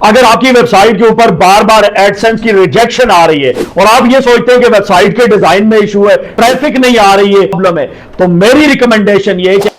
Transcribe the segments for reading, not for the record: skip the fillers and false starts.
अगर आपकी वेबसाइट के ऊपर बार बार एडसेंस की रिजेक्शन आ रही है और आप ये सोचते हैं कि वेबसाइट के डिजाइन में इशू है, ट्रैफिक नहीं आ रही है, प्रॉब्लम है, तो मेरी रिकमेंडेशन ये है कि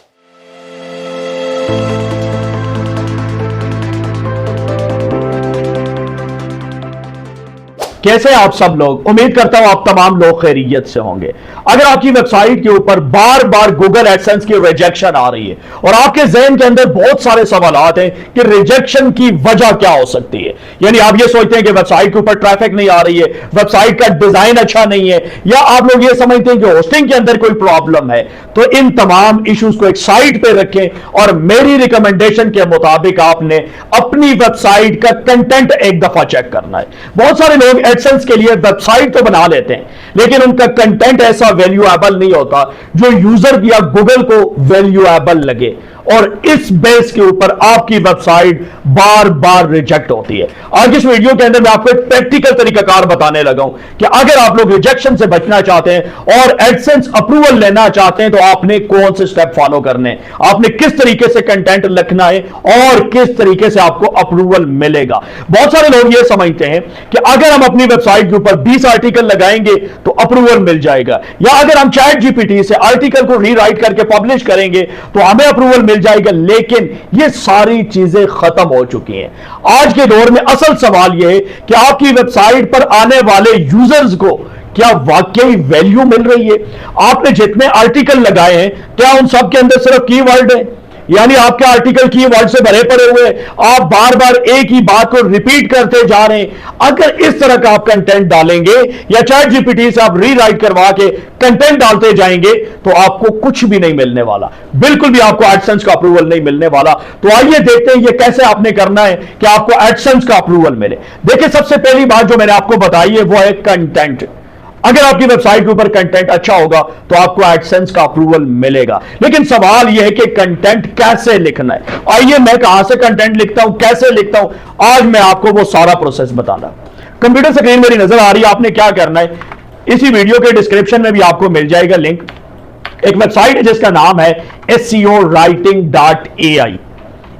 कैसे आप सब लोग, उम्मीद करता हूं आप तमाम लोग खैरियत से होंगे। अगर आपकी वेबसाइट के ऊपर बार बार गूगल एडसेंस की रिजेक्शन आ रही है और आपके जहन के अंदर बहुत सारे सवालात हैं कि रिजेक्शन की वजह क्या हो सकती है, यानी आप ये सोचते हैं कि वेबसाइट के ऊपर ट्रैफिक नहीं आ रही है, वेबसाइट का डिजाइन अच्छा नहीं है, या आप लोग ये समझते हैं कि होस्टिंग के अंदर कोई प्रॉब्लम है, तो इन तमाम इश्यूज को एक साइड पे रखें और मेरी रिकमेंडेशन के मुताबिक आपने अपनी वेबसाइट का कंटेंट एक दफा चेक करना है। बहुत सारे लोग एडसेंस के लिए वेबसाइट तो बना लेते हैं लेकिन उनका कंटेंट ऐसा वैल्यूएबल नहीं होता जो यूजर या गूगल को वैल्यूएबल लगे, और इस बेस के ऊपर आपकी वेबसाइट बार बार रिजेक्ट होती है। आज इस वीडियो के अंदर मैं आपको एक प्रैक्टिकल तरीकाकार बताने लगा हूं कि अगर आप लोग रिजेक्शन से बचना चाहते हैं और एडसेंस अप्रूवल लेना चाहते हैं तो आपने कौन से स्टेप फॉलो करने, आपने किस तरीके से कंटेंट लिखना है और किस तरीके से आपको अप्रूवल मिलेगा। बहुत सारे लोग ये समझते हैं कि अगर हम अपनी वेबसाइट के ऊपर 20 आर्टिकल लगाएंगे तो अप्रूवल मिल जाएगा, या अगर हम चैट जीपीटी से आर्टिकल को रीराइट करके पब्लिश करेंगे तो हमें अप्रूवल मिल जाएगा। लेकिन ये सारी चीजें खत्म हो चुकी हैं। आज के दौर में असल सवाल यह है कि आपकी वेबसाइट पर आने वाले यूजर्स को क्या वाकई वैल्यू मिल रही है। आपने जितने आर्टिकल लगाए हैं क्या उन सब के अंदर सिर्फ कीवर्ड है, यानी आपके आर्टिकल कीवर्ड से भरे पड़े हुए, आप बार बार एक ही बात को रिपीट करते जा रहे हैं। अगर इस तरह का आप कंटेंट डालेंगे या चैट जीपीटी से आप रीराइट करवा के कंटेंट डालते जाएंगे तो आपको कुछ भी नहीं मिलने वाला, बिल्कुल भी आपको एडसेंस का अप्रूवल नहीं मिलने वाला। तो आइए देखते हैं ये कैसे आपने करना है कि आपको एडसेंस का अप्रूवल मिले। देखिए, सबसे पहली बात जो मैंने आपको बताई है वो है कंटेंट। अगर आपकी वेबसाइट के ऊपर कंटेंट अच्छा होगा तो आपको एडसेंस का अप्रूवल मिलेगा, लेकिन सवाल यह है कि कंटेंट कैसे लिखना है। आइए मैं कहां से कंटेंट लिखता हूं, कैसे लिखता हूं, आज मैं आपको वो सारा प्रोसेस बताना। कंप्यूटर स्क्रीन मेरी नजर आ रही है, आपने क्या करना है, इसी वीडियो के डिस्क्रिप्शन में भी आपको मिल जाएगा लिंक। एक वेबसाइट है जिसका नाम है SEOwriting.ai,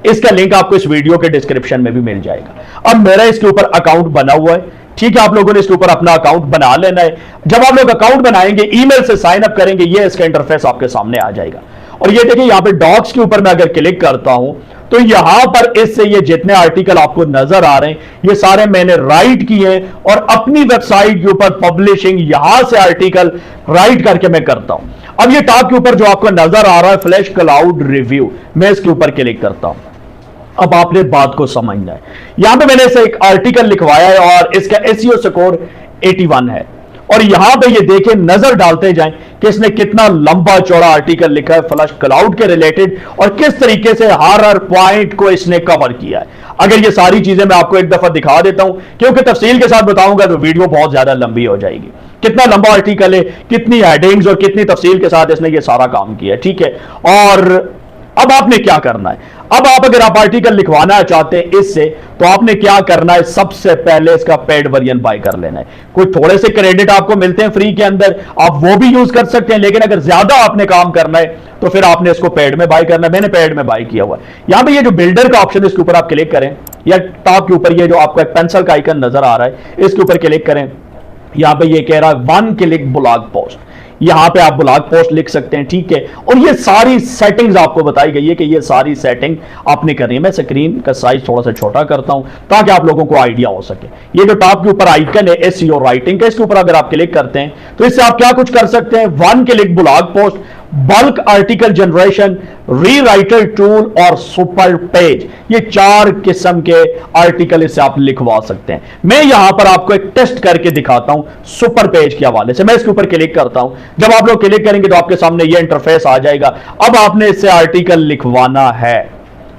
इसका लिंक आपको इस वीडियो के डिस्क्रिप्शन में भी मिल जाएगा। अब मेरा इसके ऊपर अकाउंट बना हुआ है, ठीक है, आप लोगों ने इसके ऊपर अपना अकाउंट बना लेना है। जब आप लोग अकाउंट बनाएंगे, ईमेल से साइन अप करेंगे, ये इसका इंटरफेस आपके सामने आ जाएगा। और ये देखिए, यहां पे डॉक्स के ऊपर मैं अगर क्लिक करता हूं तो यहां पर इससे ये जितने आर्टिकल आपको नजर आ रहे हैं ये सारे मैंने राइट किए हैं और अपनी वेबसाइट के ऊपर पब्लिशिंग यहां से आर्टिकल राइट करके मैं करता हूं। अब ये टॉप के ऊपर जो आपको नजर आ रहा है फ्लैश क्लाउड रिव्यू, मैं इसके ऊपर क्लिक करता हूं। अब आपने बात को समझना है, यहां पे मैंने इसे एक आर्टिकल लिखवाया है और इसका एसईओ स्कोर 81 है, और यहां पे ये देखें, नजर डालते जाएं कि इसने कितना लंबा चौड़ा आर्टिकल लिखा है फ्लैश क्लाउड के रिलेटेड और किस तरीके से हर पॉइंट को इसने कवर किया है। अगर ये सारी चीजें मैं आपको एक दफा दिखा देता हूं, क्योंकि तफसील के साथ बताऊंगा तो वीडियो बहुत ज्यादा लंबी हो जाएगी। कितना लंबा आर्टिकल है, कितनी हेडिंग्स और कितनी तफसील के साथ इसने ये सारा काम किया है, ठीक है। और अब आपने क्या करना है, अब आप अगर आप आर्टिकल लिखवाना चाहते हैं इससे, तो आपने क्या करना है, सबसे पहले इसका पेड वर्जन बाय कर लेना है। कोई थोड़े से क्रेडिट आपको मिलते हैं फ्री के अंदर, आप वो भी यूज कर सकते हैं, लेकिन अगर ज्यादा आपने काम करना है तो फिर आपने इसको पेड में बाय करना है। मैंने पेड में बाय किया हुआ है। यहां पे ये जो बिल्डर का ऑप्शन है इसके ऊपर आप क्लिक करें, या टॉप के ऊपर ये जो आपको एक पेंसिल का आइकन नजर आ रहा है इसके ऊपर क्लिक करें। यहां पे ये कह रहा है 1 क्लिक ब्लॉग पोस्ट, यहां पे आप ब्लॉग पोस्ट लिख सकते हैं, ठीक है। और ये सारी सेटिंग्स आपको बताई गई है कि ये सारी सेटिंग आपने करनी है। मैं स्क्रीन का साइज थोड़ा सा छोटा करता हूं ताकि आप लोगों को आइडिया हो सके। ये जो टॉप के ऊपर आइकन है एसईओ राइटिंग का, इसके ऊपर अगर आप क्लिक करते हैं तो इससे आप क्या कुछ कर सकते हैं, 1 click blog post, bulk article generation, rewriter tool और सुपर पेज, ये 4 किस्म के आर्टिकल इससे आप लिखवा सकते हैं। मैं यहां पर आपको एक टेस्ट करके दिखाता हूं सुपर पेज के हवाले से। मैं इसके ऊपर क्लिक करता हूं, जब आप लोग क्लिक करेंगे तो आपके सामने ये इंटरफेस आ जाएगा। अब आपने इससे आर्टिकल लिखवाना है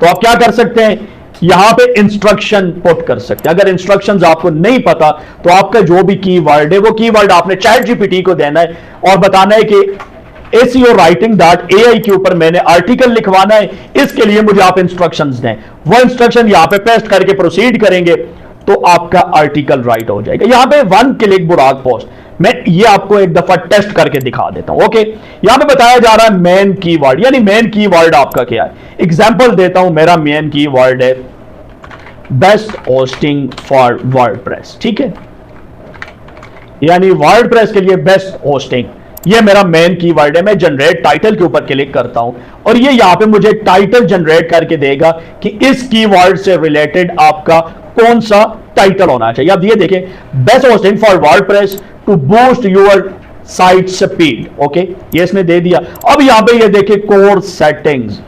तो आप क्या कर सकते हैं, यहां पे इंस्ट्रक्शन पुट कर सकते हैं। अगर इंस्ट्रक्शंस आपको नहीं पता तो आपका जो भी कीवर्ड है वो कीवर्ड आपने चैट जीपीटी को देना है और बताना है कि SEOwriting.ai के ऊपर मैंने आर्टिकल लिखवाना है, इसके लिए मुझे आप इंस्ट्रक्शंस दें। वो इंस्ट्रक्शन यहां पे पेस्ट करके प्रोसीड करेंगे तो आपका आर्टिकल राइट हो जाएगा। यहां पे 1 क्लिक ब्लॉग पोस्ट, मैं ये आपको एक दफा टेस्ट करके दिखा देता हूं। ओके, यहां पे बताया जा रहा है मेन कीवर्ड, यानी मेन कीवर्ड आपका क्या है। एग्जांपल देता हूं, मेरा मेन कीवर्ड है बेस्ट होस्टिंग फॉर वर्डप्रेस, ठीक है, यानी वर्डप्रेस के लिए बेस्ट होस्टिंग, ये मेरा मेन कीवर्ड है। मैं जनरेट टाइटल के ऊपर क्लिक करता हूं और ये यहां पे मुझे टाइटल जनरेट करके देगा कि इस कीवर्ड से रिलेटेड आपका कौन सा टाइटल होना चाहिए। अब ये देखें, best hosting for WordPress to boost your site speed, okay, ये इसने दे दिया। अब यहां पे ये देखें, course settings,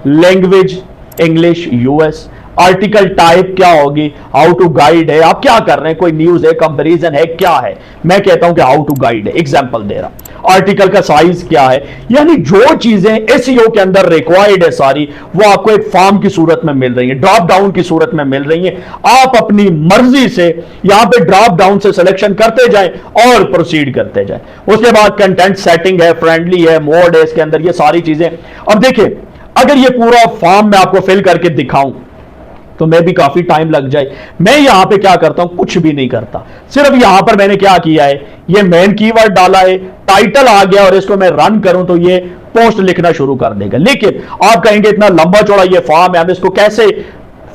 language English US, article type क्या होगी, हाउ टू गाइड है, आप क्या कर रहे हैं, कोई न्यूज है, कंपैरिजन है, क्या है, मैं कहता हूं कि हाउ टू गाइड है, एग्जांपल दे रहा हूं। आर्टिकल का साइज क्या है, यानी जो चीजें एसईओ के अंदर रिक्वायर्ड है सारी, वो आपको एक फॉर्म की सूरत में मिल रही है, ड्रॉप डाउन की सूरत में मिल रही है। आप अपनी मर्जी से यहां पे ड्रॉप डाउन से सिलेक्शन करते जाएं और प्रोसीड करते जाएं। उसके बाद कंटेंट सेटिंग है, फ्रेंडली है, मोड है इसके अंदर, ये सारी चीजें। अब देखिए, अगर ये पूरा फॉर्म मैं आपको फिल करके दिखाऊं तो मैं भी काफी टाइम लग जाए। मैं यहां पे क्या करता हूं, कुछ भी नहीं करता, सिर्फ यहां पर मैंने क्या किया है, ये मेन कीवर्ड डाला है, टाइटल आ गया और इसको मैं रन करूं तो ये पोस्ट लिखना शुरू कर देगा। लेकिन आप कहेंगे इतना लंबा चौड़ा ये फॉर्म है, हम इसको कैसे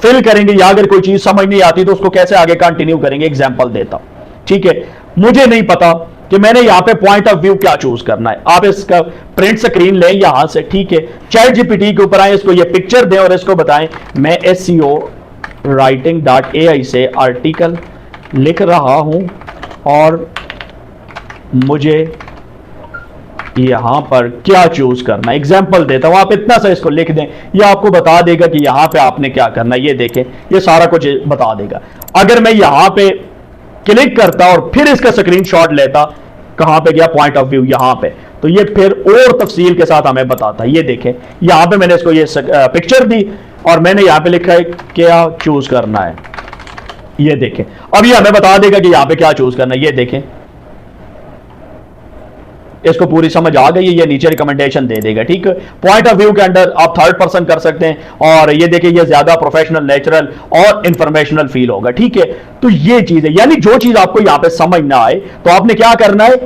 फिल करेंगे, या अगर कोई चीज समझ नहीं आती तो उसको कैसे आगे कंटिन्यू करेंगे। एग्जाम्पल देता हूं, ठीक है, मुझे नहीं पता कि मैंने यहां पे पॉइंट ऑफ व्यू क्या चूज करना है। आप इसका प्रिंट स्क्रीन लें यहां से, ठीक है, चैट जीपीटी के ऊपर आए, इसको ये पिक्चर दें और इसको बताएं मैं SEO writing.ai से आर्टिकल लिख रहा हूं और मुझे यहां पर क्या चूज करना है। एग्जाम्पल देता हूं, आप इतना सा इसको लिख दें, ये आपको बता देगा कि यहां पे आपने क्या करना है। ये देखें, ये सारा कुछ बता देगा। अगर मैं यहां पे क्लिक करता और फिर इसका स्क्रीनशॉट लेता, कहां पे गया, पॉइंट ऑफ व्यू यहां पे, तो ये फिर और तफसील के साथ हमें बताता है। ये देखें, यहां पे मैंने इसको ये पिक्चर दी और मैंने यहां पे लिखा है क्या चूज करना है। ये देखें, अब ये हमें बता देगा कि यहां पे क्या चूज करना है। ये देखें, इसको पूरी समझ आ गई है, ये नीचे रिकमेंडेशन दे देगा, ठीक है। पॉइंट ऑफ व्यू के अंदर आप थर्ड पर्सन कर सकते हैं और ये देखिए, ये ज्यादा प्रोफेशनल, नेचुरल और इंफॉर्मेशनल फील होगा, ठीक है। तो ये चीज है, यानी जो चीज आपको यहां पे समझ ना आए तो आपने क्या करना है,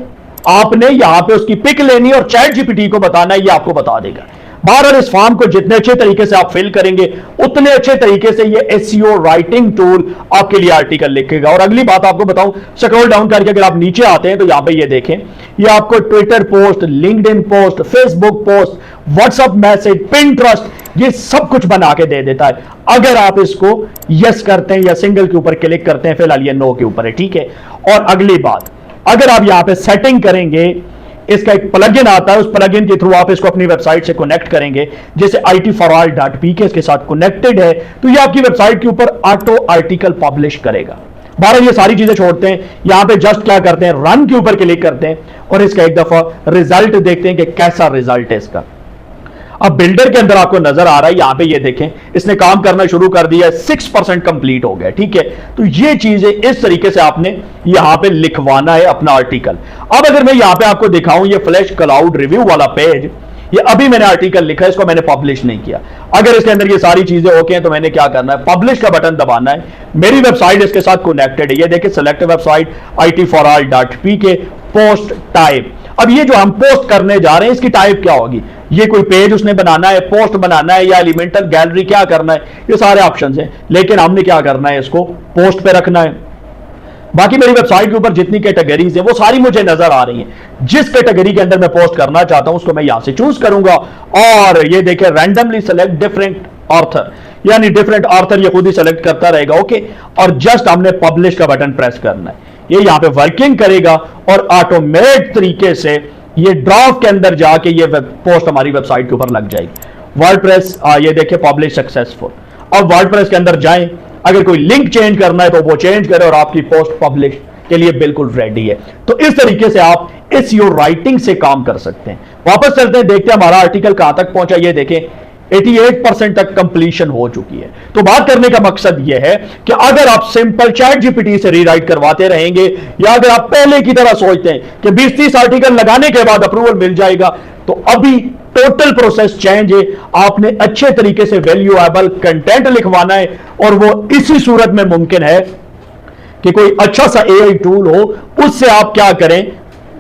आपने यहां पे उसकी पिक लेनी और चैट जीपीटी को बताना है, ये आपको बता देगा। बहरहाल इस फॉर्म को जितने अच्छे तरीके से आप फिल करेंगे उतने अच्छे तरीके से ये एसईओ राइटिंग टूल आपके लिए आर्टिकल लिखेगा। और अगली बात आपको बताऊं, स्क्रॉल डाउन करके अगर आप नीचे आते हैं तो यहां पे ये देखें, ये आपको Twitter post, LinkedIn post, Facebook post, WhatsApp message, Pinterest, ये सब कुछ बना के दे देता है अगर आप इसको यस करते हैं या सिंगल के ऊपर क्लिक करते हैं। फिलहाल ये नो के ऊपर है, ठीक है। और अगली बात, अगर आप यहां पे सेटिंग करेंगे, इसका एक प्लगइन आता है, उस प्लगइन के थ्रू आप इसको अपनी वेबसाइट से कनेक्ट करेंगे, जैसे itforall.pk के साथ कनेक्टेड है, तो ये आपकी वेबसाइट के ऊपर ऑटो आर्टिकल पब्लिश करेगा। बारह ये सारी चीजें छोड़ते हैं, यहां पे जस्ट क्या करते हैं, रन के ऊपर क्लिक करते हैं और इसका एक दफा रिजल्ट देखते हैं कि कैसा रिजल्ट है इसका। अब बिल्डर के अंदर आपको नजर आ रहा है, यहां पे ये देखें, इसने काम करना शुरू कर दिया, 6% कंप्लीट हो गया, ठीक है। तो ये चीजें इस तरीके से आपने यहां पे लिखवाना है अपना आर्टिकल। अब अगर मैं यहां पे आपको दिखाऊं, ये फ्लैश क्लाउड रिव्यू वाला पेज, ये अभी मैंने आर्टिकल लिखा है, इसको मैंने पब्लिश नहीं किया। अगर इसके अंदर ये सारी चीजें ओके हैं तो मैंने क्या करना है, पब्लिश का बटन दबाना है। मेरी वेबसाइट इसके साथ कनेक्टेड है, ये देखिए, select website itforall.pk, post type. अब ये जो हम पोस्ट करने जा रहे हैं, इसकी टाइप क्या होगी, ये कोई पेज उसने बनाना है, पोस्ट बनाना है या एलिमेंटल गैलरी, क्या करना है, ये सारे ऑप्शंस हैं। लेकिन हमने क्या करना है, इसको पोस्ट पे रखना है। बाकी मेरी वेबसाइट के ऊपर जितनी कैटेगरीज है वो सारी मुझे नजर आ रही हैं। जिस कैटेगरी के अंदर मैं पोस्ट करना चाहता हूं उसको मैं यहां से चूज करूंगा और ये देखिए, रैंडमली सेलेक्ट डिफरेंट ऑथर, यानी डिफरेंट ऑथर ये खुद ही सेलेक्ट करता रहेगा, ओके। और जस्ट हमने पब्लिश का बटन प्रेस करना है, ये यहां पे वर्किंग करेगा और ऑटोमेटिक तरीके से ये ड्राफ्ट के अंदर जाके ये पोस्ट हमारी वेबसाइट के ऊपर लग जाएगी। वर्डप्रेस, ये देखिए, पब्लिश सक्सेसफुल। और वर्डप्रेस के अंदर जाएं, अगर कोई लिंक चेंज करना है तो वो चेंज करें और आपकी पोस्ट पब्लिश के लिए बिल्कुल रेडी है। तो इस तरीके से आप एसईओ राइटिंग से काम कर सकते हैं। वापस चलते हैं, देखते हैं हमारा आर्टिकल कहां तक पहुंचा। ये देखें, 88% तक कंप्लीशन हो चुकी है। तो बात करने का मकसद यह है कि अगर आप सिंपल चैट जीपीटी से रीराइट करवाते रहेंगे या अगर आप पहले की तरह सोचते हैं कि 20-30 आर्टिकल लगाने के बाद अप्रूवल मिल जाएगा, तो अभी टोटल प्रोसेस चेंज है। आपने अच्छे तरीके से वैल्यूएबल कंटेंट लिखवाना है और वो इसी सूरत में मुमकिन है कि कोई अच्छा सा एआई टूल हो, उससे आप क्या करें,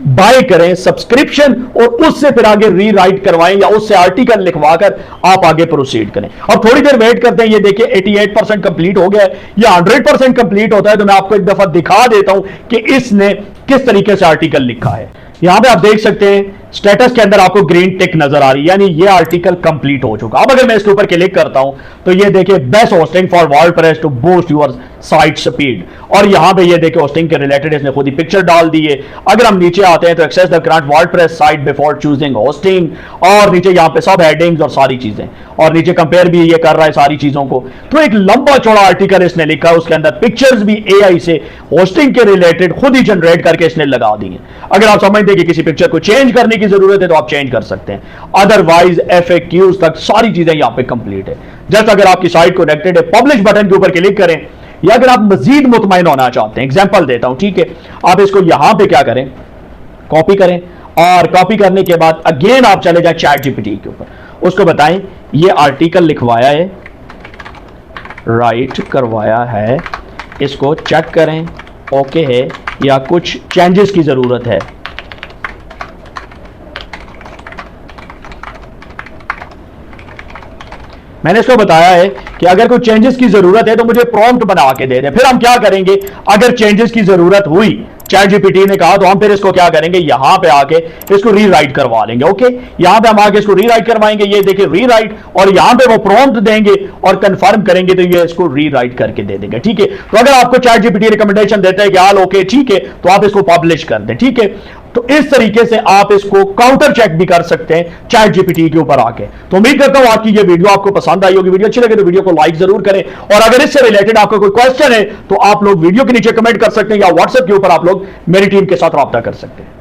बाय करें सब्सक्रिप्शन और उससे फिर आगे रीराइट करवाएं या उससे आर्टिकल लिखवाकर आप आगे प्रोसीड करें। अब थोड़ी देर वेट करते हैं। ये देखिए 88% कंप्लीट हो गया है, या 100% कंप्लीट होता है तो मैं आपको एक दफा दिखा देता हूं कि इसने किस तरीके से आर्टिकल लिखा है। यहां पे आप देख सकते हैं स्टेटस के अंदर आपको ग्रीन टिक नजर आ रही है, यानी ये आर्टिकल कंप्लीट हो चुका। अब अगर मैं इसके ऊपर क्लिक करता हूं तो ये देखिए best hosting for WordPress to boost your site speed, और यहां पे ये देखिए होस्टिंग के रिलेटेड इसने खुद ही पिक्चर डाल दी है। अगर हम नीचे आते हैं तो access the current WordPress site before choosing hosting, और नीचे यहां पे सब हेडिंग्स और सारी चीजें, और नीचे कंपेयर भी ये कर रहा है सारी चीजों को। तो एक लंबा चौड़ा आर्टिकल इसने लिखा है, उसके अंदर पिक्चर्स भी एआई से होस्टिंग के रिलेटेड खुद ही जनरेट करके इसने लगा दी है। अगर आप समझते हैं कि किसी पिक्चर को चेंज करने की जरूरत है तो आप चेंज कर सकते हैं, अदरवाइज FAQs तक सारी चीजें यहां पे कंप्लीट है। जस्ट अगर आपकी साइट कनेक्टेड है, पब्लिश बटन के ऊपर क्लिक करें, या अगर आप मजीद मुतमईन होना चाहते हैं, एग्जांपल देता हूं, ठीक है, आप इसको यहां पे क्या करें, कॉपी करें, और कॉपी करने के बाद अगेन आप चले जाए ChatGPT के ऊपर, उसको बताएं ये आर्टिकल लिखवाया है, राइट करवाया है, इसको चेक करें ओके है या कुछ चेंजेस की जरूरत है। मैंने इसको बताया है कि अगर कोई चेंजेस की जरूरत है तो मुझे प्रॉम्प्ट बना के दे दे। फिर हम क्या करेंगे, अगर चेंजेस की जरूरत हुई, ChatGPT ने कहा, तो हम फिर इसको क्या करेंगे, यहां पे आके इसको रीराइट करवा लेंगे। ओके, यहां पे हम आके इसको रीराइट करवाएंगे, ये देखिए रीराइट, और यहां पे वो प्रॉम्प्ट देंगे और कंफर्म करेंगे तो ये इसको रीराइट करके दे देंगे। ठीक है, तो अगर आपको ChatGPT रिकमेंडेशन देता है कि हाल ओके ठीक है, तो आप इसको पब्लिश कर दें। ठीक है, तो इस तरीके से आप इसको काउंटर चेक भी कर सकते हैं ChatGPT के ऊपर आके। तो उम्मीद करता हूं आपकी ये वीडियो आपको पसंद आई होगी। वीडियो अच्छी लगे तो वीडियो को लाइक जरूर करें, और अगर इससे रिलेटेड आपका कोई क्वेश्चन है तो आप लोग वीडियो के नीचे कमेंट कर सकते हैं, या व्हाट्सएप के ऊपर आप लोग मेरी टीम के साथ राब्ता कर सकते हैं।